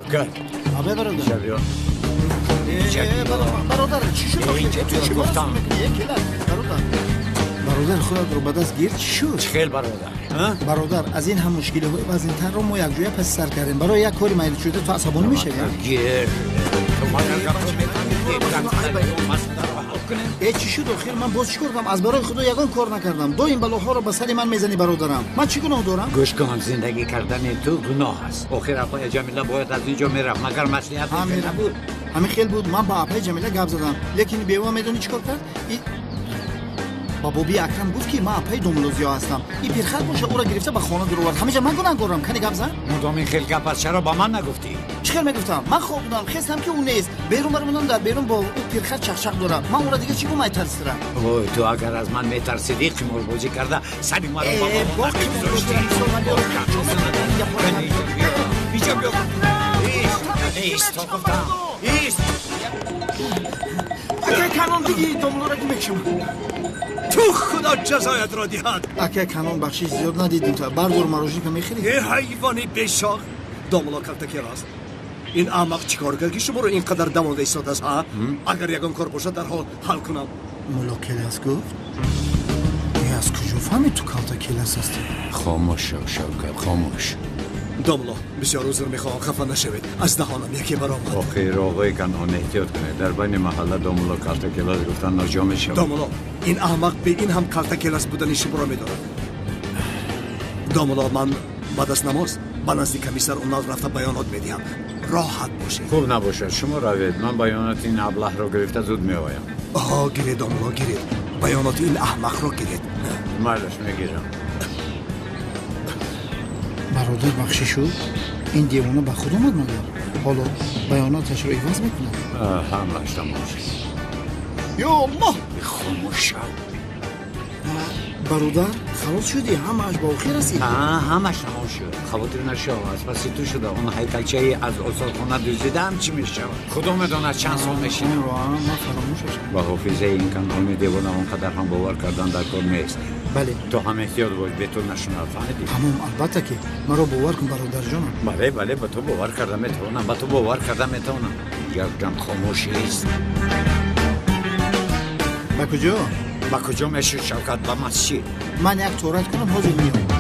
Gel. Abi برادر İçeriyor. برادر چی شد اینجا تو چی گفتم. برادر خودت رو به دست گیر چی شد خیلی برادر. برادر از این هم مشکلی های وزن‌تر رو ما یک جوی پس سر کردیم برای یک کاری میل شده تو عصبانی میشه گیر. تو ما چی شد آخر من باز چیکار کنم از برای خدا یگان کار نکردم دو این بلاها رو به سر من میزنی برادرم من چی گناه دارم گوش کن زندگی کردن تو گناه است. آخر اپای جمیله باید از اینجا میرفت مگر مصلحت نبود. همین خیلی بود من با اپای جمیله گپ زدم لیکن بیوه میدونی چیکار کرد بابی اکرم گفت که ما اپای دوملوزیا هستم این پیرخر باشه او را گرفته به خانه در آورد همینجا من گناهکارم کنی گپ زد مدام این خیلی گپ است چرا با من نگفتی چیکار میگفتم من خوب بودم خستم که اون نیست بیرون برمونم در بیرون با اون پیرخر چخچخ دارم من اون را دیگه چی گم میترسیدم اوه تو اگر از من میترسیدی قمار بازی کرده سری ما رو با اینجا بیا ایست تو گفتم ایست اگه کنون دیگه دوملو را میکشم تو خدا جزایت را دهد اگه کنون بخشش زیاد ندیدیم تا بردار مراجعی که میخری یه حیوانی بیشاق داملا کرده راست این احمق چیکار کرد که شما رو اینقدر دمانده ایستاده است ها اگر یگان کار باشه در حال حل کنم مولا کلاس گفت از کجا فهمید تو کالتا کلاس هستی خاموش شو شوکت خاموش داملا بسیار عذر میخواهم خفه نشوید از دهانم یکی برآمد آخیر آقای کنان احتیاط کنه در بین محله داملا کارت کلاس گفتن ناجا میشه داملا این احمق به این هم کارت کلاس بودن شما را میدارد داملا من بعد از نماز با نزدیک کمیسر اون رفته بیانات میدیم راحت باشید خوب نباشد شما روید من بیانات این ابله رو گرفته زود میآیم آها گیرید داملا گیرید بیانات این احمق را گیرید مردش میگیرم برادر بخشی شد این دیوانه به خود اومد مگر حالا بیاناتش رو عوض میکنه همش تمام شد یا الله خاموش شو برادر خلاص شدی همش با خیر هستی همش تمام شد خاطر نشو از پس تو شده اون هیکلچه از استادخانه دزدیدم چی میشه کدوم میدونه چند سال میشینه من فراموشش با حافظه این کنون دیوانه اونقدر هم باور کردن در کار نیست بله تو هم احتیاط باش به تو نشونه فهمیدی تمام البته که مرا باور کن برادر جانم بله به تو باور کردم میتونم به تو باور کردم میتونم یک جان خاموشی است به کجا با کجا میشه شوکت با مسجد من یک تورت کنم حاضر میام